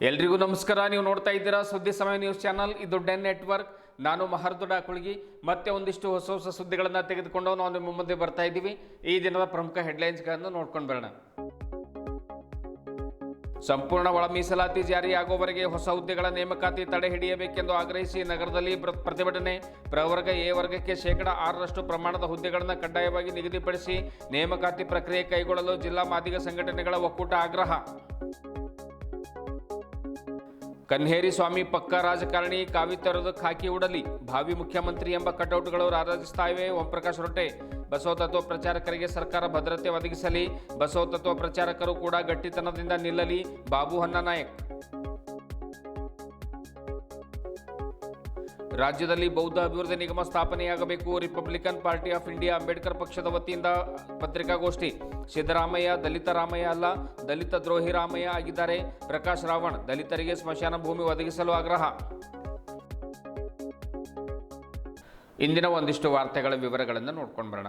ಎಲ್ರಿಗೂ ನಮಸ್ಕಾರ. ನೀವು ನೋಡ್ತಾ ಇದ್ದೀರಾ ಸುದ್ದಿ ಸಮಯ ನ್ಯೂಸ್ ಚಾನಲ್. ಇದು ಡೆನ್ ನೆಟ್ವರ್ಕ್. ನಾನು ಮಹರ್ದೊಡ್ಡ ಕುಳಗಿ. ಮತ್ತೆ ಒಂದಿಷ್ಟು ಹೊಸ ಸುದ್ದಿಗಳನ್ನು ತೆಗೆದುಕೊಂಡು ನಾವು ನಿಮ್ಮ ಮುಂದೆ ಬರ್ತಾ ಇದ್ದೀವಿ. ಈ ದಿನದ ಪ್ರಮುಖ ಹೆಡ್ಲೈನ್ಸ್ಗಳನ್ನು ನೋಡ್ಕೊಂಡು ಬರೋಣ. ಸಂಪೂರ್ಣ ಒಳ ಮೀಸಲಾತಿ ಜಾರಿಯಾಗುವವರೆಗೆ ಹೊಸ ಹುದ್ದೆಗಳ ನೇಮಕಾತಿ ತಡೆ ಹಿಡಿಯಬೇಕೆಂದು ಆಗ್ರಹಿಸಿ ನಗರದಲ್ಲಿ ಪ್ರತಿಭಟನೆ. ಪ್ರವರ್ಗ ಎ ವರ್ಗಕ್ಕೆ 6% ಪ್ರಮಾಣದ ಹುದ್ದೆಗಳನ್ನು ಕಡ್ಡಾಯವಾಗಿ ನಿಗದಿಪಡಿಸಿ ನೇಮಕಾತಿ ಪ್ರಕ್ರಿಯೆ ಕೈಗೊಳ್ಳಲು ಜಿಲ್ಲಾ ಮಾದಿಗ ಸಂಘಟನೆಗಳ ಒಕ್ಕೂಟ ಆಗ್ರಹ. ಕನ್ಹೇರಿ ಸ್ವಾಮಿ ಪಕ್ಕ ರಾಜಕಾರಣಿ, ಕಾವಿ ತೊರೆದು ಖಾಕಿ ಉಡಲಿ, ಭಾವಿ ಮುಖ್ಯಮಂತ್ರಿ ಎಂಬ ಕಟೌಟ್ಗಳು ರಾರಾಜಿಸ್ತಾ ಇವೆ. ಓಂಪ್ರಕಾಶ್ ರೊಟ್ಟೆ. ಬಸವ ತತ್ವ ಪ್ರಚಾರಕರಿಗೆ ಸರ್ಕಾರ ಭದ್ರತೆ ಒದಗಿಸಲಿ, ಬಸವ ತತ್ವ ಪ್ರಚಾರಕರು ಕೂಡ ಗಟ್ಟಿತನದಿಂದ ನಿಲ್ಲಲಿ, ಬಾಬು ಹನ್ನನಾಯಕ್. ರಾಜ್ಯದಲ್ಲಿ ಬೌದ್ಧ ಅಭಿವೃದ್ಧಿ ನಿಗಮ ಸ್ಥಾಪನೆಯಾಗಬೇಕು. Republican party of India Ambedkar ಪಕ್ಷದ ವತಿಯಿಂದ ಪತ್ರಿಕಾಗೋಷ್ಠಿ. ಸಿದ್ದರಾಮಯ್ಯ ದಲಿತ ರಾಮಯ್ಯ ಅಲ್ಲ, ದಲಿತ ದ್ರೋಹಿ ರಾಮಯ್ಯ ಆಗಿದ್ದಾರೆ. ಪ್ರಕಾಶ್ ರಾವಣ್. ದಲಿತರಿಗೆ ಸ್ಮಶಾನ ಭೂಮಿ ಒದಗಿಸಲು ಆಗ್ರಹ. ಇಂದಿನ ಒಂದಿಷ್ಟು ವಾರ್ತೆಗಳ ವಿವರಗಳನ್ನು ನೋಡ್ಕೊಂಡು ಬರೋಣ.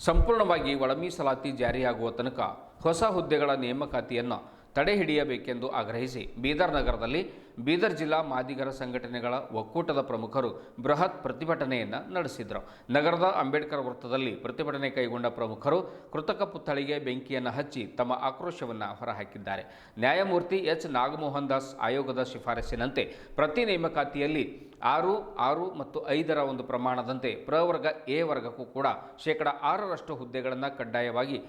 ಸಂಪೂರ್ಣವಾಗಿ ಒಳ ಮೀಸಲಾತಿ ಜಾರಿಯಾಗುವ ತನಕ ಹೊಸ ಹುದ್ದೆಗಳ ನೇಮಕಾತಿಯನ್ನು ತಡೆ ಹಿಡಿಯಬೇಕೆಂದು ಆಗ್ರಹಿಸಿ ಬೀದರ್ ನಗರದಲ್ಲಿ ಬೀದರ್ ಜಿಲ್ಲಾ ಮಾದಿಗರ ಸಂಘಟನೆಗಳ ಒಕ್ಕೂಟದ ಪ್ರಮುಖರು ಬೃಹತ್ ಪ್ರತಿಭಟನೆಯನ್ನು ನಡೆಸಿದರು. ನಗರದ ಅಂಬೇಡ್ಕರ್ ವೃತ್ತದಲ್ಲಿ ಪ್ರತಿಭಟನೆ ಕೈಗೊಂಡ ಪ್ರಮುಖರು ಕೃತಕ ಪುತ್ಥಳಿಗೆ ಬೆಂಕಿಯನ್ನು ಹಚ್ಚಿ ತಮ್ಮ ಆಕ್ರೋಶವನ್ನು ಹೊರಹಾಕಿದ್ದಾರೆ. ನ್ಯಾಯಮೂರ್ತಿ ಎಚ್ ನಾಗಮೋಹನ್ ದಾಸ್ ಆಯೋಗದ ಶಿಫಾರಸಿನಂತೆ ಪ್ರತಿ ನೇಮಕಾತಿಯಲ್ಲಿ 6, 6 ಮತ್ತು 5ರ ಒಂದು ಪ್ರಮಾಣದಂತೆ ಪ್ರವರ್ಗ ಎ ವರ್ಗಕ್ಕೂ ಕೂಡ 6% ಹುದ್ದೆಗಳನ್ನು ಕಡ್ಡಾಯವಾಗಿ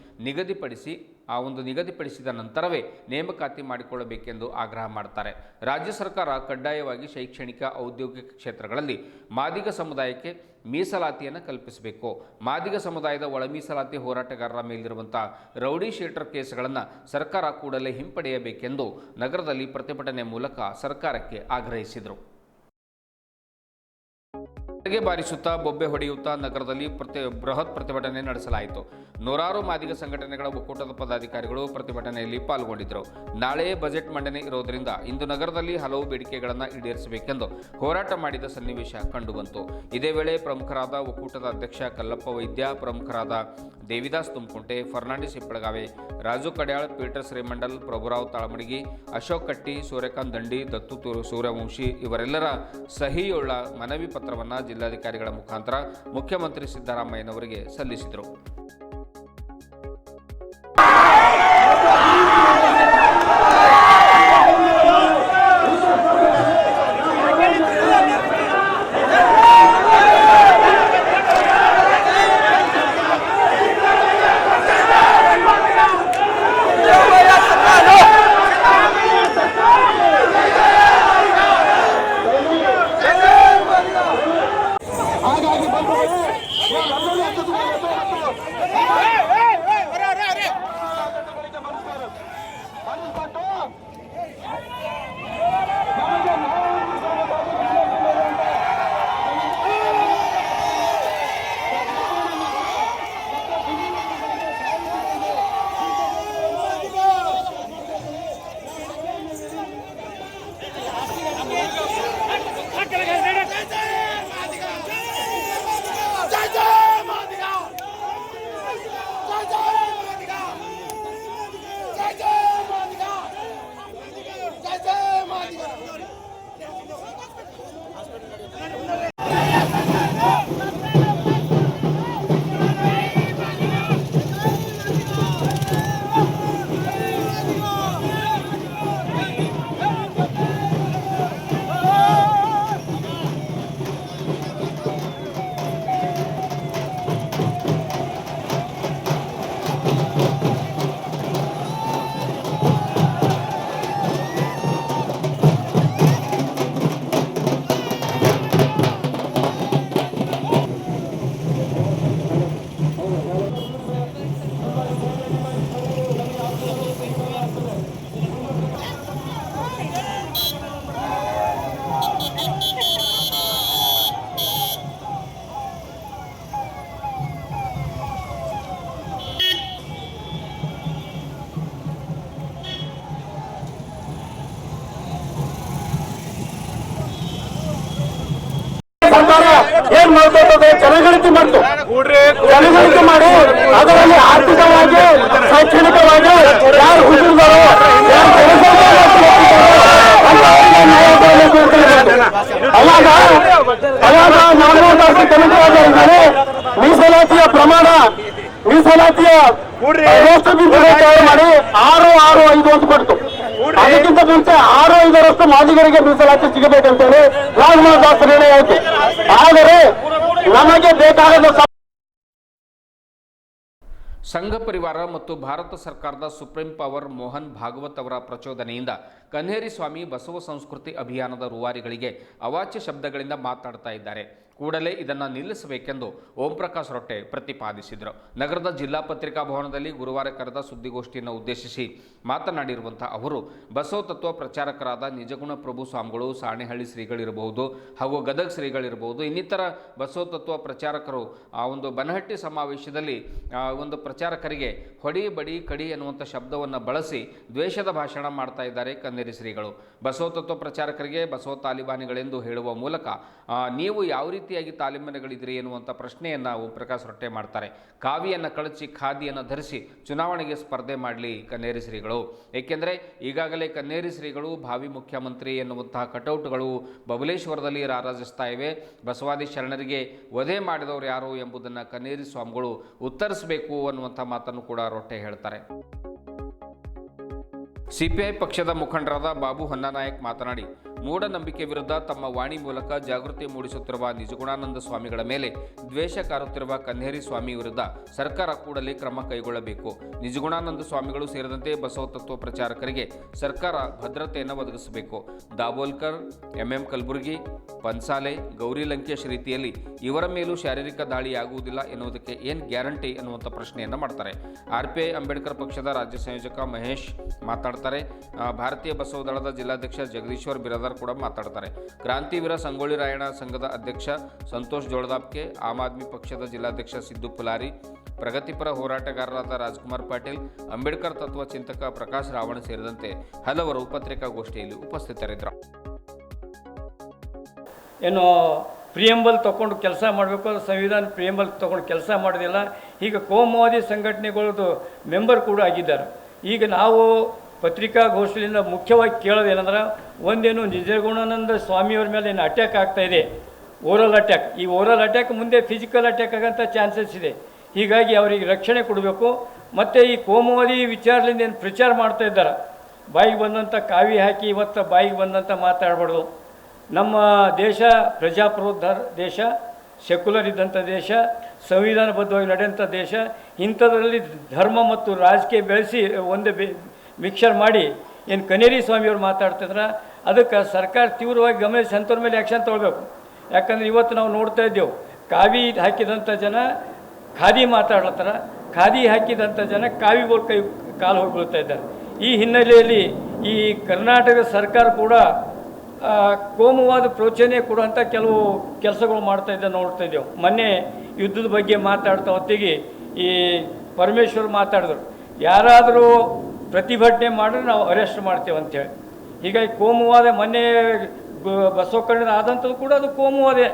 ನಿಗದಿಪಡಿಸಿದ ನಂತರವೇ ನೇಮಕಾತಿ ಮಾಡಿಕೊಳ್ಳಬೇಕೆಂದು ಆಗ್ರಹ ಮಾಡ್ತಾರೆ. ರಾಜ್ಯ ಸರ್ಕಾರ ಕಡ್ಡಾಯವಾಗಿ ಶೈಕ್ಷಣಿಕ, ಔದ್ಯೋಗಿಕ ಕ್ಷೇತ್ರಗಳಲ್ಲಿ ಮಾದಿಗ ಸಮುದಾಯಕ್ಕೆ ಮೀಸಲಾತಿಯನ್ನು ಕಲ್ಪಿಸಬೇಕು. ಮಾದಿಗ ಸಮುದಾಯದ ಒಳ ಮೀಸಲಾತಿ ಹೋರಾಟಗಾರರ ಮೇಲಿರುವಂಥ ರೌಡಿ ಶೀಟರ್ ಕೇಸ್ಗಳನ್ನು ಸರ್ಕಾರ ಕೂಡಲೇ ಹಿಂಪಡೆಯಬೇಕೆಂದು ನಗರದಲ್ಲಿ ಪ್ರತಿಭಟನೆ ಮೂಲಕ ಸರ್ಕಾರಕ್ಕೆ ಆಗ್ರಹಿಸಿದರು. ಬಾರಿಸುತ್ತಾ ಬೊಬ್ಬೆ ಹೊಡೆಯುತ್ತಾ ನಗರದಲ್ಲಿ ಬೃಹತ್ ಪ್ರತಿಭಟನೆ ನಡೆಸಲಾಯಿತು. ನೂರಾರು ಮಾದಿಗ ಸಂಘಟನೆಗಳ ಒಕ್ಕೂಟದ ಪದಾಧಿಕಾರಿಗಳು ಪ್ರತಿಭಟನೆಯಲ್ಲಿ ಪಾಲ್ಗೊಂಡಿದ್ದರು. ನಾಳೆ ಬಜೆಟ್ ಮಂಡನೆ ಇರೋದರಿಂದ ಇಂದು ನಗರದಲ್ಲಿ ಹಲವು ಬೇಡಿಕೆಗಳನ್ನು ಈಡೇರಿಸಬೇಕೆಂದು ಹೋರಾಟ ಮಾಡಿದ ಸನ್ನಿವೇಶ ಕಂಡುಬಂತು. ಇದೇ ವೇಳೆ ಪ್ರಮುಖರಾದ ಒಕ್ಕೂಟದ ಅಧ್ಯಕ್ಷ ಕಲ್ಲಪ್ಪ ವೈದ್ಯ, ಪ್ರಮುಖರಾದ ದೇವಿದಾಸ್ ತುಮಕುಂಟೆ, ಫರ್ನಾಂಡಿಸ್ ಇಪ್ಪಳಗಾವೆ, ರಾಜು ಕಡ್ಯಾಳ್, ಪೀಟರ್ ಶ್ರೀಮಂಡಲ್, ಪ್ರಭುರಾವ್ ತಾಳಮಡಗಿ, ಅಶೋಕ್ ಕಟ್ಟಿ, ಸೂರ್ಯಕಾಂತ್ ದಂಡಿ, ದತ್ತು ಸೂರ್ಯವಂಶಿ ಇವರೆಲ್ಲರ ಸಹಿಯುಳ್ಳ ಮನವಿ ಪತ್ರವನ್ನು ಜಿಲ್ಲಾಧಿಕಾರಿಗಳ ಮುಖಾಂತರ ಮುಖ್ಯಮಂತ್ರಿ ಸಿದ್ದರಾಮಯ್ಯನವರಿಗೆ ಸಲ್ಲಿಸಿದರು. ಏನ್ ಮಾಡ್ಕೊಳ್ತದೆ? ಜನಗಣತಿ ಮಾಡ್ತು, ಜನಗಣತಿ ಮಾಡಿ ಅದರಲ್ಲಿ ಆರ್ಥಿಕವಾಗಿ, ಶೈಕ್ಷಣಿಕವಾಗಿ ಯಾರು ಹುಡುಗರು ಯಾರು ಮಾಡಿ 665 ಅಂತ ಕೊಡ್ತು. ಅದಕ್ಕಿಂತ ಮುಂಚೆ 6-5ರಷ್ಟು ಮಾದಿಗರಿಗೆ ಮೀಸಲಾತಿ ಸಿಗಬೇಕಂತೇಳಿ ರಾಜಮೋಹನ್ ದಾಸ್ ನಿರ್ಣಯ ಆಯ್ತು. ಆದರೆ ನಮಗೆ ಬೇಕಾದ ಸಂಘ ಪರಿವಾರ ಮತ್ತು ಭಾರತ ಸರ್ಕಾರದ ಸುಪ್ರೀಂ ಪವರ್ ಮೋಹನ್ ಭಾಗವತ್ ಅವರ ಪ್ರಚೋದನೆಯಿಂದ ಕನ್ನೇರಿ ಸ್ವಾಮಿ ಬಸವ ಸಂಸ್ಕೃತಿ ಅಭಿಯಾನದ ರೂವಾರಿಗಳಿಗೆ ಅವಾಚ್ಯ ಶಬ್ದಗಳಿಂದ ಮಾತನಾಡ್ತಾ ಇದ್ದಾರೆ. ಕೂಡಲೇ ಇದನ್ನು ನಿಲ್ಲಿಸಬೇಕೆಂದು ಓಂ ಪ್ರಕಾಶ್ ರೊಟ್ಟೆ ಪ್ರತಿಪಾದಿಸಿದರು. ನಗರದ ಜಿಲ್ಲಾ ಪತ್ರಿಕಾ ಭವನದಲ್ಲಿ ಗುರುವಾರ ಕರೆದ ಸುದ್ದಿಗೋಷ್ಠಿಯನ್ನು ಉದ್ದೇಶಿಸಿ ಮಾತನಾಡಿರುವಂಥ ಅವರು ಬಸವ ತತ್ವ ಪ್ರಚಾರಕರಾದ ನಿಜಗುಣ ಪ್ರಭು ಸ್ವಾಮಿಗಳು, ಸಾಣೆಹಳ್ಳಿ ಶ್ರೀಗಳಿರಬಹುದು ಹಾಗೂ ಗದಗ ಶ್ರೀಗಳಿರಬಹುದು, ಇನ್ನಿತರ ಬಸವ ತತ್ವ ಪ್ರಚಾರಕರು ಆ ಒಂದು ಬನಹಟ್ಟಿ ಸಮಾವೇಶದಲ್ಲಿ ಒಂದು ಪ್ರಚಾರಕರಿಗೆ ಹೊಡಿ ಬಡಿ ಕಡಿ ಎನ್ನುವಂಥ ಶಬ್ದವನ್ನು ಬಳಸಿ ದ್ವೇಷದ ಭಾಷಣ ಮಾಡ್ತಾ ಇದ್ದಾರೆ ಕನ್ನೇರಿ ಶ್ರೀಗಳು. ಬಸವ ತತ್ವ ಪ್ರಚಾರಕರಿಗೆ ಬಸವ ತಾಲಿಬಾನಿಗಳೆಂದು ಹೇಳುವ ಮೂಲಕ ನೀವು ಯಾವ ರೀತಿಯಾಗಿ ತಾಲಿಬಾನಿಗಳಿದ್ರಿ ಎನ್ನುವಂಥ ಪ್ರಶ್ನೆಯನ್ನು ಓಂ ಪ್ರಕಾಶ್ ರೊಟ್ಟೆ ಮಾಡ್ತಾರೆ. ಕಾವಿಯನ್ನು ಕಳಚಿ ಖಾದಿಯನ್ನು ಧರಿಸಿ ಚುನಾವಣೆಗೆ ಸ್ಪರ್ಧೆ ಮಾಡಲಿ ಕನ್ನೇರಿ ಶ್ರೀಗಳು. ಏಕೆಂದರೆ ಈಗಾಗಲೇ ಕನ್ನೇರಿ ಶ್ರೀಗಳು ಭಾವಿ ಮುಖ್ಯಮಂತ್ರಿ ಎನ್ನುವಂತಹ ಕಟೌಟ್ಗಳು ಬಬಲೇಶ್ವರದಲ್ಲಿ ರಾರಾಜಿಸ್ತಾ ಇವೆ. ಬಸವಾದಿ ಶರಣರಿಗೆ ವಧೆ ಮಾಡಿದವರು ಯಾರು ಎಂಬುದನ್ನು ಕನ್ನೇರಿ ಸ್ವಾಮಿಗಳು ಉತ್ತರಿಸಬೇಕು ಅನ್ನುವಂಥ ಮಾತನ್ನು ಕೂಡ ರೊಟ್ಟೆ ಹೇಳ್ತಾರೆ. ಸಿಪಿಐ ಪಕ್ಷದ ಮುಖಂಡರಾದ ಬಾಬು ಹೊನ್ನನಾಯಕ್ ಮಾತನಾಡಿ, ಮೂಢನಂಬಿಕೆ ವಿರುದ್ಧ ತಮ್ಮ ವಾಣಿ ಮೂಲಕ ಜಾಗೃತಿ ಮೂಡಿಸುತ್ತಿರುವ ನಿಜಗುಣಾನಂದ ಸ್ವಾಮಿಗಳ ಮೇಲೆ ದ್ವೇಷ ಕಾರುತ್ತಿರುವ ಕನ್ನೇರಿ ಸ್ವಾಮಿ ವಿರುದ್ಧ ಸರ್ಕಾರ ಕೂಡಲೇ ಕ್ರಮ ಕೈಗೊಳ್ಳಬೇಕು. ನಿಜಗುಣಾನಂದ ಸ್ವಾಮಿಗಳು ಸೇರಿದಂತೆ ಬಸವ ತತ್ವ ಪ್ರಚಾರಕರಿಗೆ ಸರ್ಕಾರ ಭದ್ರತೆಯನ್ನು ಒದಗಿಸಬೇಕು. ದಾಬೋಲ್ಕರ್, ಎಂಎಂ ಕಲಬುರ್ಗಿ, ಪನ್ಸಾಲೆ, ಗೌರಿ ಲಂಕೇಶ್ ರೀತಿಯಲ್ಲಿ ಇವರ ಮೇಲೂ ಶಾರೀರಿಕ ದಾಳಿ ಆಗುವುದಿಲ್ಲ ಎನ್ನುವುದಕ್ಕೆ ಏನು ಗ್ಯಾರಂಟಿ ಎನ್ನುವಂಥ ಪ್ರಶ್ನೆಯನ್ನು ಮಾಡ್ತಾರೆ. ಆರ್ಪಿಐ ಅಂಬೇಡ್ಕರ್ ಪಕ್ಷದ ರಾಜ್ಯ ಸಂಯೋಜಕ ಮಹೇಶ್ ಮಾತಾಡ್ತಾರೆ. ಭಾರತೀಯ ಬಸವ ದಳದ ಜಿಲ್ಲಾಧ್ಯಕ್ಷ ಜಗದೀಶ್ವರ್ ಬಿರಾದಾರ್ ಕೂಡ ಮಾತಾಡ್ತಾರೆ. ಕ್ರಾಂತಿವೀರ ಸಂಗೊಳ್ಳಿ ರಾಯಣ್ಣ ಸಂಘದ ಅಧ್ಯಕ್ಷ ಸಂತೋಷ್ ಜೋಳದಾಪ್ಕೆ, ಆಮ್ ಆದ್ಮಿ ಪಕ್ಷದ ಜಿಲ್ಲಾಧ್ಯಕ್ಷ ಸಿದ್ದು ಪುಲಾರಿ, ಪ್ರಗತಿಪರ ಹೋರಾಟಗಾರರಾದ ರಾಜ್ಕುಮಾರ್ ಪಾಟೀಲ್, ಅಂಬೇಡ್ಕರ್ ತತ್ವ ಚಿಂತಕ ಪ್ರಕಾಶ್ ರಾವಣ ಸೇರಿದಂತೆ ಹಲವರು ಪತ್ರಿಕಾಗೋಷ್ಠಿಯಲ್ಲಿ ಉಪಸ್ಥಿತರಿದ್ದರು. ಏನು ಪ್ರಿಯಂಬಲ್ ತೊಗೊಂಡು ಕೆಲಸ ಮಾಡಬೇಕು, ಅದು ಸಂವಿಧಾನ ಪ್ರಿಯಂಬಲ್ ತೊಗೊಂಡು ಕೆಲಸ ಮಾಡೋದಿಲ್ಲ. ಈಗ ಕೋಮುವಾದಿ ಸಂಘಟನೆಗಳದ್ದು ಮೆಂಬರ್ ಕೂಡ ಆಗಿದ್ದಾರೆ. ಈಗ ನಾವು ಪತ್ರಿಕಾಗೋಷ್ಠಿಯಿಂದ ಮುಖ್ಯವಾಗಿ ಕೇಳೋದೇನೆಂದ್ರೆ, ಒಂದೇನು ನಿಜಗುಣಾನಂದ ಸ್ವಾಮಿಯವ್ರ ಮೇಲೆ ಏನು ಅಟ್ಯಾಕ್ ಆಗ್ತಾಯಿದೆ, ಓರಲ್ ಅಟ್ಯಾಕ್. ಈ ಓರಲ್ ಅಟ್ಯಾಕ್ ಮುಂದೆ ಫಿಸಿಕಲ್ ಅಟ್ಯಾಕ್ ಆಗೋಂಥ ಚಾನ್ಸಸ್ ಇದೆ. ಹೀಗಾಗಿ ಅವರಿಗೆ ರಕ್ಷಣೆ ಕೊಡಬೇಕು. ಮತ್ತು ಈ ಕೋಮುವಾದಿ ವಿಚಾರದಿಂದ ಏನು ಪ್ರಚಾರ ಮಾಡ್ತಾ ಇದ್ದಾರೆ, ಬಾಯಿಗೆ ಬಂದಂಥ ಕಾವಿ ಹಾಕಿ ಇವತ್ತು ಬಾಯಿಗೆ ಬಂದಂಥ ಮಾತಾಡಬಾರ್ದು. ನಮ್ಮ ದೇಶ ಪ್ರಜಾಪ್ರಭುತ್ವ ದೇಶ, ಸೆಕ್ಯುಲರ್ ಇದ್ದಂಥ ದೇಶ, ಸಂವಿಧಾನಬದ್ಧವಾಗಿ ನಡೆಯುವಂಥ ದೇಶ. ಇಂಥದ್ರಲ್ಲಿ ಧರ್ಮ ಮತ್ತು ರಾಜಕೀಯ ಬೆಳೆಸಿ ಒಂದೇ ಮಿಕ್ಸರ್ ಮಾಡಿ ಏನು ಕನ್ನೇರಿ ಸ್ವಾಮಿಯವ್ರು ಮಾತಾಡ್ತಿದ್ರೆ ಅದಕ್ಕೆ ಸರ್ಕಾರ ತೀವ್ರವಾಗಿ ಗಮನಿಸಿ ಅಂಥವ್ರ ಮೇಲೆ ಆ್ಯಕ್ಷನ್ ತೊಗೊಳ್ಬೇಕು. ಯಾಕಂದರೆ ಇವತ್ತು ನಾವು ನೋಡ್ತಾ ಇದ್ದೇವೆ, ಕಾವಿ ಹಾಕಿದಂಥ ಜನ ಖಾದಿ ಮಾತಾಡ್ಲತ್ತಾರ, ಖಾದಿ ಹಾಕಿದಂಥ ಜನ ಕಾವಿಗಳು ಕಾಲು ಹೋಗಿ ಬೀಳ್ತಾ ಇದ್ದಾರೆ. ಈ ಹಿನ್ನೆಲೆಯಲ್ಲಿ ಈ ಕರ್ನಾಟಕ ಸರ್ಕಾರ ಕೂಡ ಕೋಮುವಾದ ಪ್ರೋತ್ಸಾಹನೆ ಕೊಡುವಂಥ ಕೆಲವು ಕೆಲಸಗಳು ಮಾಡ್ತಾ ಇದ್ದ ನೋಡ್ತಾ ಇದ್ದೇವೆ. ಮೊನ್ನೆ ಯುದ್ಧದ ಬಗ್ಗೆ ಮಾತಾಡ್ತಾ ಹೊತ್ತಿಗೆ ಈ ಪರಮೇಶ್ವರ್ ಮಾತಾಡಿದ್ರು, ಯಾರಾದರೂ ಪ್ರತಿಭಟನೆ ಮಾಡಿದ್ರೆ ನಾವು ಅರೆಸ್ಟ್ ಮಾಡ್ತೇವೆ ಅಂತೇಳಿ. ಹೀಗಾಗಿ ಕೋಮುವಾದ ಮೊನ್ನೆ ಬಸವಕಲ್ಯಾಣ ಆದಂಥದ್ದು ಕೂಡ ಅದು ಕೋಮುವಾದೆ.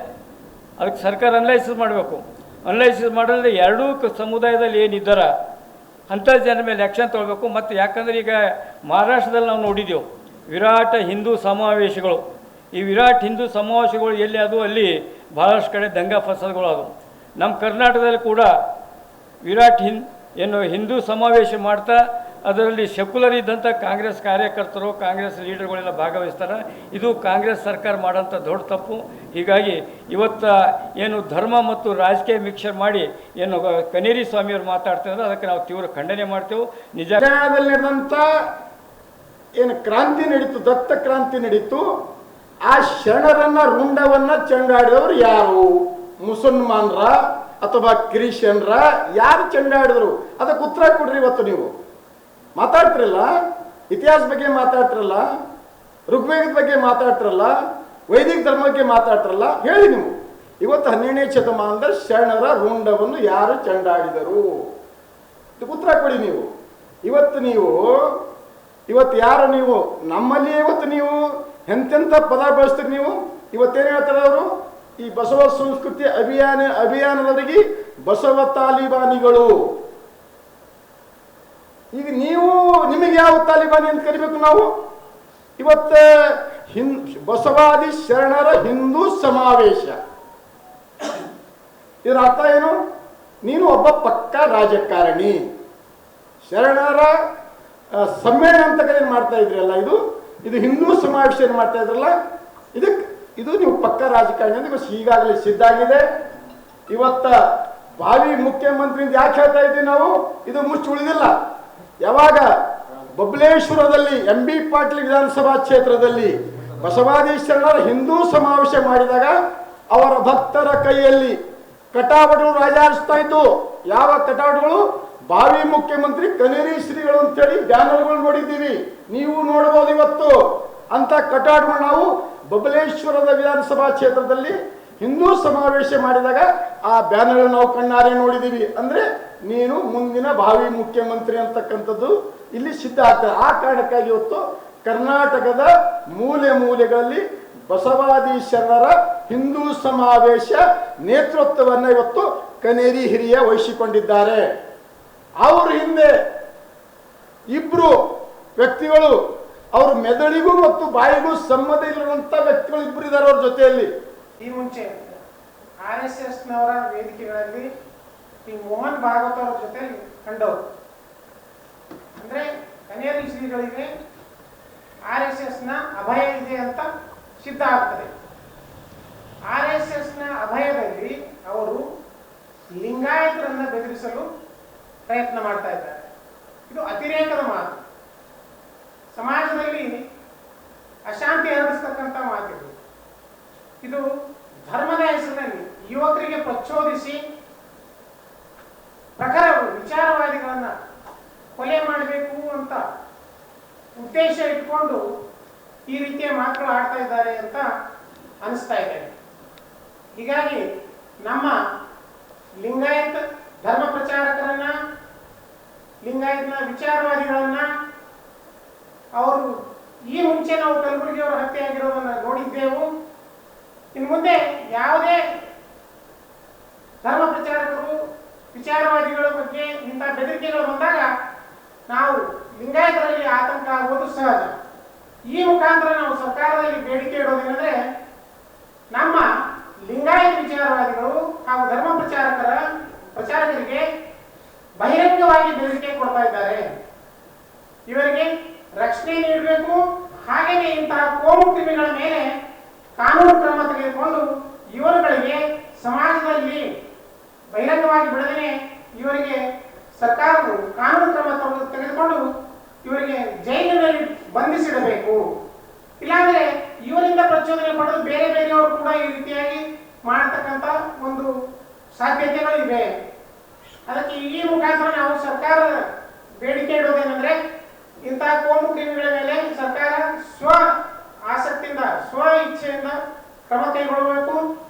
ಅದಕ್ಕೆ ಸರ್ಕಾರ ಅನಲೈಸಿಸ್ ಮಾಡಬೇಕು. ಅನಲೈಸಿಸ್ ಮಾಡಿದ್ರೆ ಎರಡೂ ಸಮುದಾಯದಲ್ಲಿ ಏನಿದ್ದಾರ ಅಂಥ ಜನ ಮೇಲೆ ಆ್ಯಕ್ಷನ್ ತೊಗೊಳ್ಬೇಕು. ಮತ್ತು ಯಾಕಂದರೆ ಈಗ ಮಹಾರಾಷ್ಟ್ರದಲ್ಲಿ ನಾವು ನೋಡಿದ್ದೆವು ವಿರಾಟ್ ಹಿಂದೂ ಸಮಾವೇಶಗಳು. ಈ ವಿರಾಟ್ ಹಿಂದೂ ಸಮಾವೇಶಗಳು ಎಲ್ಲಿ ಅದು ಅಲ್ಲಿ ಭಾಳಷ್ಟು ಕಡೆ ದಂಗಾ ಫಸದ್ಗಳು ಅದು. ನಮ್ಮ ಕರ್ನಾಟಕದಲ್ಲಿ ಕೂಡ ವಿರಾಟ್ ಹಿಂದೂ ಸಮಾವೇಶ ಮಾಡ್ತಾ ಅದರಲ್ಲಿ ಸೆಕ್ಯುಲರ್ ಇದ್ದಂಥ ಕಾಂಗ್ರೆಸ್ ಕಾರ್ಯಕರ್ತರು, ಕಾಂಗ್ರೆಸ್ ಲೀಡರ್ಗಳೆಲ್ಲ ಭಾಗವಹಿಸ್ತಾರೆ. ಇದು ಕಾಂಗ್ರೆಸ್ ಸರ್ಕಾರ ಮಾಡೋಂಥ ದೊಡ್ಡ ತಪ್ಪು. ಹೀಗಾಗಿ ಇವತ್ತು ಏನು ಧರ್ಮ ಮತ್ತು ರಾಜಕೀಯ ಮಿಕ್ಸರ್ ಮಾಡಿ ಏನು ಕನ್ನೇರಿ ಸ್ವಾಮಿಯವರು ಮಾತಾಡ್ತಿದ್ದಾರೆ, ಅದಕ್ಕೆ ನಾವು ತೀವ್ರ ಖಂಡನೆ ಮಾಡ್ತೇವೆ. ನಿಜ ನಡೆದಂಥ ಏನು ಕ್ರಾಂತಿ ನಡೀತು, ದತ್ತ ಕ್ರಾಂತಿ ನಡೀತು, ಆ ಶರಣರನ್ನ ರುಂಡವನ್ನ ಚಂಡಾಡಿದವರು ಯಾರು? ಮುಸಲ್ಮಾನರ ಅಥವಾ ಕ್ರಿಶ್ಚಿಯನ್ರ? ಯಾರು ಚಂಡಾಡಿದ್ರು? ಅದಕ್ಕೆ ಉತ್ತರ ಕೊಡ್ರಿ. ಇವತ್ತು ನೀವು ಮಾತಾಡ್ತಿರಲ್ಲ, ಇತಿಹಾಸ ಬಗ್ಗೆ ಮಾತಾಡ್ತಿರಲ್ಲ, ಋಗ್ವೇದದ ಬಗ್ಗೆ ಮಾತಾಡ್ತಿರಲ್ಲ, ವೈದಿಕ ಧರ್ಮ ಬಗ್ಗೆ ಮಾತಾಡ್ತಿರಲ್ಲ, ಹೇಳಿ ನೀವು. ಇವತ್ತು 12ನೇ ಶತಮಾನದ ಶರಣರ ರುಂಡವನ್ನು ಯಾರು ಚಂಡಾಡಿದರು? ಇದಕ್ಕೆ ಉತ್ತರ ಕೊಡಿ ನೀವು. ಇವತ್ತು ಯಾರು ನೀವು? ನಮ್ಮಲ್ಲಿ ಇವತ್ತು ನೀವು ಎಂತೆಂಥ ಪದ ಬಳಸ್ತೀರಿ ನೀವು. ಇವತ್ತೇನು ಹೇಳ್ತಾರೆ ಅವರು? ಈ ಬಸವ ಸಂಸ್ಕೃತಿ ಅಭಿಯಾನದವರಿಗೆ ಬಸವ ತಾಲಿಬಾನಿಗಳು. ಈಗ ನೀವು ನಿಮಗೆ ಯಾವ ತಾಲಿಬಾನಿ ಅಂತ ಕರಿಬೇಕು ನಾವು? ಇವತ್ತು ಬಸವಾದಿ ಶರಣರ ಹಿಂದೂ ಸಮಾವೇಶ, ಇದರ ಅರ್ಥ ಏನು? ನೀನು ಒಬ್ಬ ಪಕ್ಕಾ ರಾಜಕಾರಣಿ. ಶರಣರ ಸಮ್ಮೇಳನ ಅಂತ ಕಡೆ ಮಾಡ್ತಾ ಇದ್ರಲ್ಲ, ಇದು ಹಿಂದೂ ಸಮಾವೇಶ ಏನು ಮಾಡ್ತಾ ಇದ್ರಲ್ಲ, ಇದು ನೀವು ಪಕ್ಕ ರಾಜಕಾರಣಿ ಅಂತ ಈಗಾಗಲೇ ಸಿದ್ಧ ಆಗಿದೆ. ಇವತ್ತ ಭಾವಿ ಮುಖ್ಯಮಂತ್ರಿಯಿಂದ ಯಾಕೆ ಹೇಳ್ತಾ ಇದ್ದೀವಿ ನಾವು, ಇದು ಮುಚ್ಚಿ ಉಳಿದಿಲ್ಲ. ಯಾವಾಗ ಬಬಲೇಶ್ವರದಲ್ಲಿ MB ಪಾಟೀಲ್ ವಿಧಾನಸಭಾ ಕ್ಷೇತ್ರದಲ್ಲಿ ಬಸವಾದೀಶ್ವರರ ಹಿಂದೂ ಸಮಾವೇಶ ಮಾಡಿದಾಗ ಅವರ ಭಕ್ತರ ಕೈಯಲ್ಲಿ ಕಟಾವಟುಗಳು ರಾಜಾರಿಸ್ತಾ ಇದ್ದು. ಯಾವ ಕಟಾವಟುಗಳು? ಭಾವಿ ಮುಖ್ಯಮಂತ್ರಿ ಕನೇರಿ ಶ್ರೀಗಳು ಅಂತೇಳಿ ಬ್ಯಾನರ್ಗಳು ನೋಡಿದ್ದೀವಿ, ನೀವು ನೋಡಬಹುದು ಇವತ್ತು. ಅಂತ ಕಟಾವಟುಗಳು ನಾವು ಬಬಲೇಶ್ವರದ ವಿಧಾನಸಭಾ ಕ್ಷೇತ್ರದಲ್ಲಿ ಹಿಂದೂ ಸಮಾವೇಶ ಮಾಡಿದಾಗ ಆ ಬ್ಯಾನರ್ ನಾವು ಕಣ್ಣಾರೆ ನೋಡಿದ್ದೀವಿ. ಅಂದ್ರೆ ನೀನು ಮುಂದಿನ ಭಾವಿ ಮುಖ್ಯಮಂತ್ರಿ ಅಂತಕ್ಕಂಥದ್ದು ಇಲ್ಲಿ ಸಿದ್ಧ ಆಗ್ತದೆ. ಆ ಕಾರಣಕ್ಕಾಗಿ ಇವತ್ತು ಕರ್ನಾಟಕದ ಮೂಲೆ ಮೂಲೆಗಳಲ್ಲಿ ಬಸವಾದೀಶ್ವರರ ಹಿಂದೂ ಸಮಾವೇಶ ನೇತೃತ್ವವನ್ನು ಇವತ್ತು ಕನೇರಿ ಹಿರಿಯ ವಹಿಸಿಕೊಂಡಿದ್ದಾರೆ. ಅವ್ರ ಹಿಂದೆ ಇಬ್ರು ವ್ಯಕ್ತಿಗಳು, ಅವ್ರ ಮೆದುಳಿಗೂ ಮತ್ತು ಬಾಯಿಗೂ ಸಂಬಂಧ ಇಲ್ಲದಂತ ವ್ಯಕ್ತಿಗಳು ಇಬ್ರು ಇದ್ದಾರೆ ಅವ್ರ ಜೊತೆಯಲ್ಲಿ. ಈ ಮುಂಚೆ RSSನವರ ವೇದಿಕೆಗಳಲ್ಲಿ ಈ ಮೋಹನ್ ಭಾಗವತ್ ಅವರ ಜೊತೆ ಕಂಡವರು. ಅಂದ್ರೆ ಕನೇರಿ ಶ್ರೀಗಳಿಗೆ RSSನ ಅಭಯ ಇದೆ ಅಂತ ಸಿದ್ಧ ಆಗ್ತದೆ. RSSನ ಅಭಯದಲ್ಲಿ ಅವರು ಲಿಂಗಾಯತರನ್ನ ಬೆದರಿಸಲು ಪ್ರಯತ್ನ ಮಾಡ್ತಾ ಇದ್ದಾರೆ. ಇದು ಅತಿರೇಕದ ಮಾತು, ಸಮಾಜದಲ್ಲಿ ಅಶಾಂತಿ ಹರಡಿಸ್ತಕ್ಕಂಥ ಮಾತಿದು. ಇದು ಧರ್ಮದ ಹೆಸರಿನಲ್ಲಿ ಯುವಕರಿಗೆ ಪ್ರಚೋದಿಸಿ ವಿಚಾರವಾದಿಗಳನ್ನ ಕೊಲೆ ಮಾಡಬೇಕು ಅಂತ ಉದ್ದೇಶ ಇಟ್ಕೊಂಡು ಈ ರೀತಿಯ ಮಾತುಗಳು ಆಡ್ತಾ ಇದ್ದಾರೆ ಅಂತ ಅನಿಸ್ತಾ ಇದೆ. ಹೀಗಾಗಿ ನಮ್ಮ ಲಿಂಗಾಯತ ಧರ್ಮ ಪ್ರಚಾರಕರನ್ನ, ಲಿಂಗಾಯತನ ವಿಚಾರವಾದಿಗಳನ್ನ ಅವರು ಈ ಮುಂಚೆ ನಾವು ಕಲಬುರಗಿಯವರ ಹತ್ಯೆ ಆಗಿರೋದನ್ನ ನೋಡಿದ್ದೆವು. ಇನ್ನು ಮುಂದೆ ಯಾವುದೇ ಧರ್ಮ ಪ್ರಚಾರಕರು ವಿಚಾರವಾದಿಗಳ ಬಗ್ಗೆ ಇಂಥ ಬೆದರಿಕೆಗಳು ಬಂದಾಗ ನಾವು ಲಿಂಗಾಯತರಲ್ಲಿ ಆತಂಕ ಆಗುವುದು ಸಹಜ. ಈ ಮುಖಾಂತರ ನಾವು ಸರ್ಕಾರದಲ್ಲಿ ಬೇಡಿಕೆ ಇಡೋದೇನೆಂದ್ರೆ, ನಮ್ಮ ಲಿಂಗಾಯತ ವಿಚಾರವಾದಿಗಳು ಹಾಗೂ ಧರ್ಮ ಪ್ರಚಾರಕರಿಗೆ ಬಹಿರಂಗವಾಗಿ ಬೆದರಿಕೆ ಕೊಡ್ತಾ ಇದ್ದಾರೆ. ಇವರಿಗೆ ರಕ್ಷಣೆ ನೀಡಬೇಕು. ಹಾಗೆಯೇ ಇಂತಹ ಕೋಮು ಕ್ರಿಮಿಗಳ ಮೇಲೆ ಕಾನೂನು ಕ್ರಮ ತೆಗೆದುಕೊಂಡು ಇವರುಗಳಿಗೆ ಸಮಾಜದಲ್ಲಿ ಬಹಿರಂಗವಾಗಿ ಬಿಡದೇನೆ ಇವರಿಗೆ ಸರ್ಕಾರವು ಕಾನೂನು ಕ್ರಮ ತೆಗೆದುಕೊಂಡು ಇವರಿಗೆ ಜೈಲಿನಲ್ಲಿ ಬಂಧಿಸಿಡಬೇಕು. ಇಲ್ಲಾಂದ್ರೆ ಇವರಿಂದ ಪ್ರಚೋದನೆ ಪಡೆದು ಬೇರೆ ಬೇರೆಯವರು ಕೂಡ ಈ ರೀತಿಯಾಗಿ ಮಾಡತಕ್ಕಂಥ ಒಂದು ಸಾಧ್ಯತೆಗಳಿವೆ. ಅದಕ್ಕೆ ಈ ಮುಖಾಂತರ ನಾವು ಸರ್ಕಾರ ಬೇಡಿಕೆ ಇಡೋದೇನೆಂದ್ರೆ, ಇಂತಹ ಕೋಮು ಕ್ರಿಮಿಗಳ ಮೇಲೆ ಸರ್ಕಾರ ಸ್ವ ಆಸಕ್ತಿಯಿಂದ, ಸ್ವ ಇಚ್ಛೆಯಿಂದ ಕ್ರಮ ಕೈಗೊಳ್ಳಬೇಕು.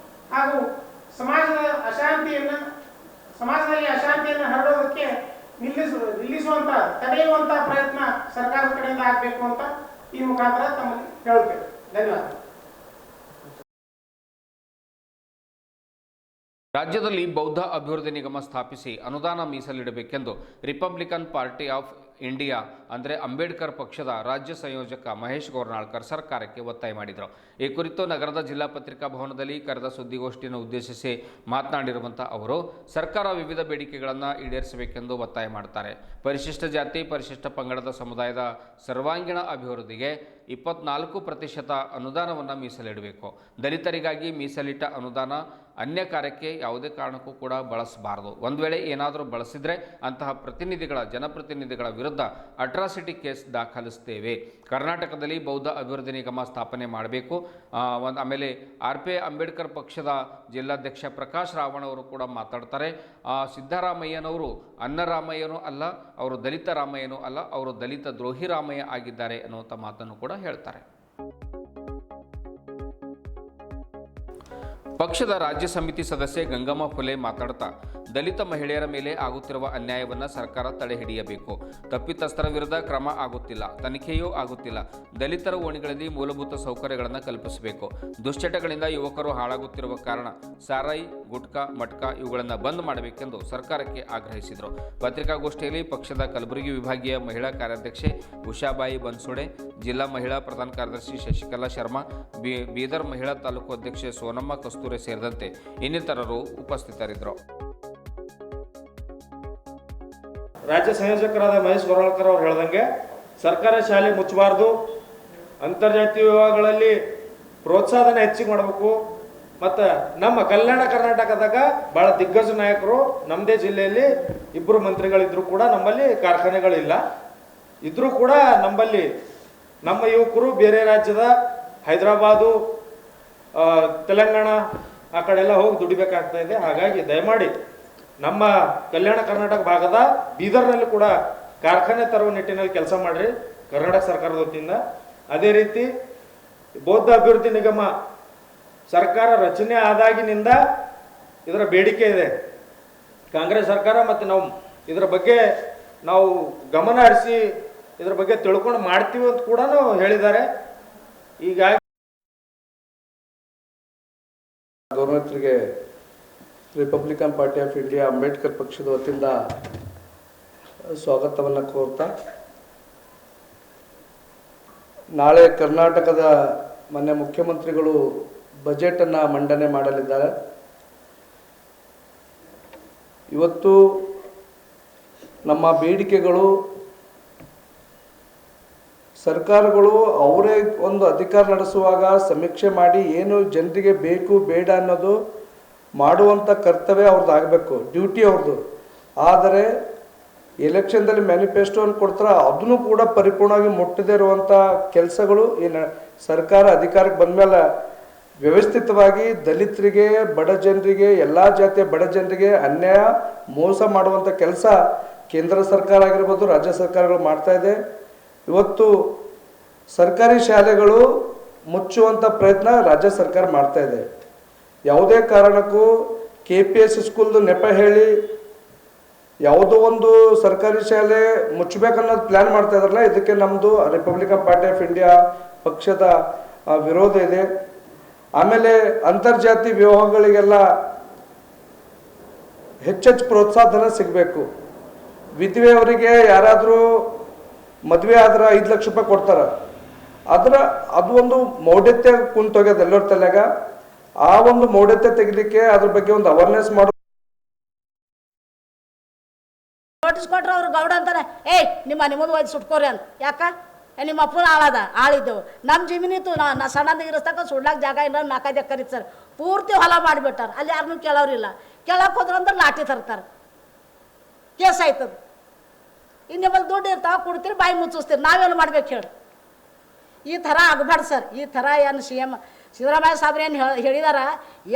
ಹಾಗೂ ಸಮಾಜದಲ್ಲಿ ಅಶಾಂತಿಯನ್ನು ಹರಡೋದಕ್ಕೆ ನಿಲ್ಲಿಸುವಂತ, ತಡೆಯುವಂತ ಪ್ರಯತ್ನ ಸರ್ಕಾರದ ಕಡೆಯಿಂದ ಆಗಬೇಕು ಅಂತ ಈ ಮುಖಾಂತರ ತಮ್ಮಲ್ಲಿ ಹೇಳುತ್ತೇವೆ. ಧನ್ಯವಾದ. ರಾಜ್ಯದಲ್ಲಿ ಬೌದ್ಧ ಅಭಿವೃದ್ಧಿ ನಿಗಮ ಸ್ಥಾಪಿಸಿ ಅನುದಾನ ಮೀಸಲಿಡಬೇಕೆಂದು ರಿಪಬ್ಲಿಕನ್ ಪಾರ್ಟಿ ಆಫ್ ಇಂಡಿಯಾ ಅಂದರೆ ಅಂಬೇಡ್ಕರ್ ಪಕ್ಷದ ರಾಜ್ಯ ಸಂಯೋಜಕ ಮಹೇಶ್ ಗೋರ್ನಾಳ್ಕರ್ ಸರ್ಕಾರಕ್ಕೆ ಒತ್ತಾಯ ಮಾಡಿದರು. ಈ ಕುರಿತು ನಗರದ ಜಿಲ್ಲಾ ಪತ್ರಿಕಾ ಭವನದಲ್ಲಿ ಕರೆದ ಸುದ್ದಿಗೋಷ್ಠಿಯನ್ನು ಉದ್ದೇಶಿಸಿ ಮಾತನಾಡಿರುವಂಥ ಅವರು, ಸರ್ಕಾರ ವಿವಿಧ ಬೇಡಿಕೆಗಳನ್ನು ಈಡೇರಿಸಬೇಕೆಂದು ಒತ್ತಾಯ ಮಾಡ್ತಾರೆ. ಪರಿಶಿಷ್ಟ ಜಾತಿ, ಪರಿಶಿಷ್ಟ ಪಂಗಡದ ಸಮುದಾಯದ ಸರ್ವಾಂಗೀಣ ಅಭಿವೃದ್ಧಿಗೆ 24% ಅನುದಾನವನ್ನು ಮೀಸಲಿಡಬೇಕು. ದಲಿತರಿಗಾಗಿ ಮೀಸಲಿಟ್ಟ ಅನುದಾನ ಅನ್ಯ ಕಾರ್ಯಕ್ಕೆ ಯಾವುದೇ ಕಾರಣಕ್ಕೂ ಕೂಡ ಬಳಸಬಾರದು. ಒಂದು ವೇಳೆ ಏನಾದರೂ ಬಳಸಿದರೆ ಅಂತಹ ಜನಪ್ರತಿನಿಧಿಗಳ ವಿರುದ್ಧ ಅಟ್ರಾಸಿಟಿ ಕೇಸ್ ದಾಖಲಿಸ್ತೇವೆ. ಕರ್ನಾಟಕದಲ್ಲಿ ಬೌದ್ಧ ಅಭಿವೃದ್ಧಿ ನಿಗಮ ಸ್ಥಾಪನೆ ಮಾಡಬೇಕು. ಆಮೇಲೆ RP ಅಂಬೇಡ್ಕರ್ ಪಕ್ಷದ ಜಿಲ್ಲಾಧ್ಯಕ್ಷ ಪ್ರಕಾಶ್ ರಾವಣ ಅವರು ಕೂಡ ಮಾತಾಡ್ತಾರೆ. ಸಿದ್ದರಾಮಯ್ಯನವರು ಅನ್ನರಾಮಯ್ಯನೂ ಅಲ್ಲ, ಅವರು ದಲಿತ ರಾಮಯ್ಯನೂ ಅಲ್ಲ, ಅವರು ದಲಿತ ದ್ರೋಹಿ ರಾಮಯ್ಯ ಆಗಿದ್ದಾರೆ ಅನ್ನುವಂಥ ಮಾತನ್ನು ಕೂಡ ಹೇಳ್ತಾರೆ. ಪಕ್ಷದ ರಾಜ್ಯ ಸಮಿತಿ ಸದಸ್ಯೆ ಗಂಗಮ್ಮ ಫುಲೆ ಮಾತಾಡ್ತಾ, ದಲಿತ ಮಹಿಳೆಯರ ಮೇಲೆ ಆಗುತ್ತಿರುವ ಅನ್ಯಾಯವನ್ನು ಸರ್ಕಾರ ತಡೆಹಿಡಿಯಬೇಕು. ತಪ್ಪಿತಸ್ಥರ ವಿರುದ್ಧ ಕ್ರಮ ಆಗುತ್ತಿಲ್ಲ, ತನಿಖೆಯೂ ಆಗುತ್ತಿಲ್ಲ. ದಲಿತರ ಓಣಿಗಳಲ್ಲಿ ಮೂಲಭೂತ ಸೌಕರ್ಯಗಳನ್ನು ಕಲ್ಪಿಸಬೇಕು. ದುಶ್ಚಟಗಳಿಂದ ಯುವಕರು ಹಾಳಾಗುತ್ತಿರುವ ಕಾರಣ ಸಾರಾಯಿ, ಗುಟ್ಕಾ, ಮಟ್ಕಾ ಇವುಗಳನ್ನು ಬಂದ್ ಮಾಡಬೇಕೆಂದು ಸರ್ಕಾರಕ್ಕೆ ಆಗ್ರಹಿಸಿದರು. ಪತ್ರಿಕಾಗೋಷ್ಠಿಯಲ್ಲಿ ಪಕ್ಷದ ಕಲಬುರಗಿ ವಿಭಾಗೀಯ ಮಹಿಳಾ ಕಾರ್ಯಾಧ್ಯಕ್ಷೆ ಉಷಾಬಾಯಿ ಬನ್ಸೋಡೆ, ಜಿಲ್ಲಾ ಮಹಿಳಾ ಪ್ರಧಾನ ಕಾರ್ಯದರ್ಶಿ ಶಶಿಕಲಾ ಶರ್ಮಾ, ಬೀದರ್ ಮಹಿಳಾ ತಾಲೂಕು ಅಧ್ಯಕ್ಷೆ ಸೋನಮ್ಮ ಕಸ್ತೂರೆ ಸೇರಿದಂತೆ ಇನ್ನಿತರರು ಉಪಸ್ಥಿತರಿದ್ದರು. ರಾಜ್ಯ ಸಂಯೋಜಕರಾದ ಮಹೇಶ್ ಗೊರಳ್ಕರ್ ಅವ್ರು ಹೇಳ್ದಂಗೆ ಸರ್ಕಾರಿ ಶಾಲೆ ಮುಚ್ಚಬಾರ್ದು, ಅಂತರ್ಜಾತೀಯ ವಿಭಾಗಗಳಲ್ಲಿ ಪ್ರೋತ್ಸಾಹನ ಹೆಚ್ಚಿಗೆ ಮಾಡಬೇಕು. ಮತ್ತು ನಮ್ಮ ಕಲ್ಯಾಣ ಕರ್ನಾಟಕದಾಗ ಭಾಳ ದಿಗ್ಗಜ ನಾಯಕರು ನಮ್ಮದೇ ಜಿಲ್ಲೆಯಲ್ಲಿ 2 ಮಂತ್ರಿಗಳಿದ್ರು ಕೂಡ ನಮ್ಮಲ್ಲಿ ಕಾರ್ಖಾನೆಗಳಿಲ್ಲ. ಇದ್ರೂ ಕೂಡ ನಮ್ಮಲ್ಲಿ ನಮ್ಮ ಯುವಕರು ಬೇರೆ ರಾಜ್ಯದ ಹೈದರಾಬಾದು, ತೆಲಂಗಾಣ ಆ ಕಡೆ ಎಲ್ಲ ಹೋಗಿ ದುಡಿಬೇಕಾಗ್ತಾ ಇದೆ. ಹಾಗಾಗಿ ದಯಮಾಡಿ ನಮ್ಮ ಕಲ್ಯಾಣ ಕರ್ನಾಟಕ ಭಾಗದ ಬೀದರ್ನಲ್ಲಿ ಕೂಡ ಕಾರ್ಖಾನೆ ತರುವ ನಿಟ್ಟಿನಲ್ಲಿ ಕೆಲಸ ಮಾಡಿರಿ ಕರ್ನಾಟಕ ಸರ್ಕಾರದ ವತಿಯಿಂದ. ಅದೇ ರೀತಿ ಬೌದ್ಧ ಅಭಿವೃದ್ಧಿ ನಿಗಮ ಸರ್ಕಾರ ರಚನೆ ಆದಾಗಿನಿಂದ ಇದರ ಬೇಡಿಕೆ ಇದೆ. ಕಾಂಗ್ರೆಸ್ ಸರ್ಕಾರ ಮತ್ತು ನಾವು ಇದರ ಬಗ್ಗೆ ನಾವು ಗಮನ ಹರಿಸಿ ಇದರ ಬಗ್ಗೆ ತಿಳ್ಕೊಂಡು ಮಾಡ್ತೀವಿ ಅಂತ ಕೂಡ ಹೇಳಿದ್ದಾರೆ. ಹೀಗಾಗಿ ಗೌರವರಿಗೆ Republican party of India Ambedkar ಪಕ್ಷದ ವತಿಯಿಂದ ಸ್ವಾಗತವನ್ನು ಕೋರ್ತಾ, ನಾಳೆ ಕರ್ನಾಟಕದ ಮಾನ್ಯ ಮುಖ್ಯಮಂತ್ರಿಗಳು ಬಜೆಟನ್ನು ಮಂಡನೆ ಮಾಡಲಿದ್ದಾರೆ. ಇವತ್ತು ನಮ್ಮ ಬೇಡಿಕೆಗಳು ಸರ್ಕಾರಗಳು ಅವರೇ ಒಂದು ಅಧಿಕಾರ ನಡೆಸುವಾಗ ಸಮೀಕ್ಷೆ ಮಾಡಿ ಏನು ಜನರಿಗೆ ಬೇಕು ಬೇಡ ಅನ್ನೋದು ಮಾಡುವಂಥ ಕರ್ತವ್ಯ ಅವ್ರದ್ದು ಆಗಬೇಕು, ಡ್ಯೂಟಿ ಅವ್ರದ್ದು. ಆದರೆ ಎಲೆಕ್ಷನ್ದಲ್ಲಿ ಮ್ಯಾನಿಫೆಸ್ಟೋವನ್ನು ಕೊಡ್ತಾರೆ, ಅದನ್ನು ಕೂಡ ಪರಿಪೂರ್ಣವಾಗಿ ಮುಟ್ಟದೇ ಇರುವಂಥ ಕೆಲಸಗಳು ಏನು ಸರ್ಕಾರ ಅಧಿಕಾರಕ್ಕೆ ಬಂದ ಮೇಲೆ ವ್ಯವಸ್ಥಿತವಾಗಿ ದಲಿತರಿಗೆ, ಬಡ ಜನರಿಗೆ, ಎಲ್ಲ ಜಾತಿಯ ಬಡ ಜನರಿಗೆ ಅನ್ಯಾಯ ಮೋಸ ಮಾಡುವಂಥ ಕೆಲಸ ಕೇಂದ್ರ ಸರ್ಕಾರ ಆಗಿರ್ಬೋದು, ರಾಜ್ಯ ಸರ್ಕಾರಗಳು ಮಾಡ್ತಾ ಇದೆ. ಇವತ್ತು ಸರ್ಕಾರಿ ಶಾಲೆಗಳು ಮುಚ್ಚುವಂಥ ಪ್ರಯತ್ನ ರಾಜ್ಯ ಸರ್ಕಾರ ಮಾಡ್ತಾ ಇದೆ. ಯಾವುದೇ ಕಾರಣಕ್ಕೂ KPS ಸ್ಕೂಲ್ದು ನೆಪ ಹೇಳಿ ಯಾವುದೋ ಒಂದು ಸರ್ಕಾರಿ ಶಾಲೆ ಮುಚ್ಚಬೇಕನ್ನೋದು ಪ್ಲ್ಯಾನ್ ಮಾಡ್ತಾ ಇದ್ರಲ್ಲ, ಇದಕ್ಕೆ ನಮ್ಮದು ರಿಪಬ್ಲಿಕನ್ ಪಾರ್ಟಿ ಆಫ್ ಇಂಡಿಯಾ ಪಕ್ಷದ ವಿರೋಧ ಇದೆ. ಆಮೇಲೆ ಅಂತರ್ಜಾತಿ ವಿವಾಹಗಳಿಗೆಲ್ಲ ಹೆಚ್ಚೆಚ್ಚು ಪ್ರೋತ್ಸಾಹಧನ ಸಿಗಬೇಕು. ವಿಧವೆಯವರಿಗೆ ಯಾರಾದರೂ ಮದುವೆ ಆದ್ರೆ 5 ಲಕ್ಷ ರೂಪಾಯಿ ಕೊಡ್ತಾರೆ. ಅದು ಒಂದು ಮೌಢ್ಯತೆ ಕುಂತೋಗ್ಯದ ಎಲ್ಲರ ತಲೆಯಾಗ. ಆ ಒಂದು ಮೌಢ್ಯತೆ ತೆಗಿಲಿಕ್ಕೆ ಅದ್ರ ಬಗ್ಗೆ ಒಂದು ಅವೇರ್ನೆಸ್ ಮಾಡೋ ನೋಟಿಸ್ ಕೊಟ್ರೆ ಅವ್ರು ಗೌಡ ಅಂತಾರೆ, ನಿಮ್ಮ ಮುಂದೆ ಒಯ್ದು ಸುಟ್ಕೋರಿ ಅಂತ. ಯಾಕ ನಿಮ್ಮ ಅಪ್ಪನ ಆಳಿದ್ದೆವು, ನಮ್ಮ ಜಮೀನಿತ್ತು, ನಾ ಸಣ್ಣದಿಗಿರಿಸ್ತಕ್ಕ ಸುಡ್ಲಾಕ ಜಾಗ ಇಲ್ಲ, 4-5 ಎಕರೆ ಸರ್, ಪೂರ್ತಿ ಹೊಲ ಮಾಡಿಬಿಟ್ಟಾರ. ಅಲ್ಲಿ ಯಾರನ್ನೂ ಕೇಳೋರಿಲ್ಲ. ಕೇಳಕ್ಕೆ ಹೋದ್ರಂದ್ರೆ ಲಾಠಿ ತರ್ತಾರೆ, ಕೇಸ್ ಆಯ್ತದ. ಇನ್ನು ನಿಮ್ಮಲ್ಲಿ ದುಡ್ಡು ಇರ್ತಾವ, ಕೊಡ್ತೀರಿ, ಬಾಯಿ ಮುಚ್ಚಿಸ್ತೀರಿ, ನಾವೇನು ಮಾಡ್ಬೇಕು ಹೇಳಿ? ಈ ಥರ ಆಗಬಾರ್ದು ಸರ್. ಈ ಥರ ಏನು CM ಸಿದ್ದರಾಮಯ್ಯ ಸಾಹೇಬ್ರು ಏನು ಹೇಳಿದಾರ,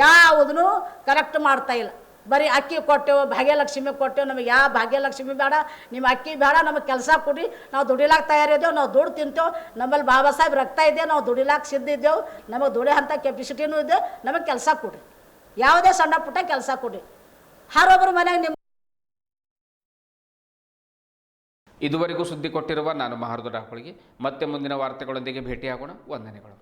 ಯಾವುದನ್ನು ಕರೆಕ್ಟ್ ಮಾಡ್ತಾ ಇಲ್ಲ. ಬರೀ ಅಕ್ಕಿ ಕೊಟ್ಟೆವು, ಭಾಗ್ಯಲಕ್ಷ್ಮಿ ಕೊಟ್ಟೆವು, ನಮಗೆ ಯಾವ ಭಾಗ್ಯಲಕ್ಷ್ಮಿ ಬೇಡ, ನಿಮ್ಮ ಅಕ್ಕಿ ಬೇಡ, ನಮಗೆ ಕೆಲಸ ಕೊಡಿ, ನಾವು ದುಡಿಲಾಕ ತಯಾರಿದ್ದೇವೆ, ನಾವು ದುಡ್ಡು ತಿಂತೇವೆ, ನಮ್ಮಲ್ಲಿ ಬಾಬಾ ಸಾಹೇಬ್ ರಕ್ತ ಇದೆ, ನಾವು ದುಡಿಲಾಕ ಸಿದ್ಧ ಇದ್ದೇವೆ, ನಮಗೆ ದುಡಿಯೋ ಅಂಥ ಕೆಪಾಸಿಟಿನೂ ಇದೆ, ನಮಗೆ ಕೆಲಸ ಕೊಡಿ, ಯಾವುದೇ ಸಣ್ಣ ಪುಟ್ಟ ಕೆಲಸ ಕೊಡಿ. ಯಾರೊಬ್ಬರು ಮನೆಗೆ ನಿಮ್ಮ ಇದುವರೆಗೂ ಸುದ್ದಿ ಕೊಟ್ಟಿರುವ ನಾನು ಮಹಾರುದ್ರ ಡಾಕೊಳಿಗೆ. ಮತ್ತೆ ಮುಂದಿನ ವಾರ್ತೆಗಳೊಂದಿಗೆ ಭೇಟಿಯಾಗೋಣ. ವಂದನೆಗಳು.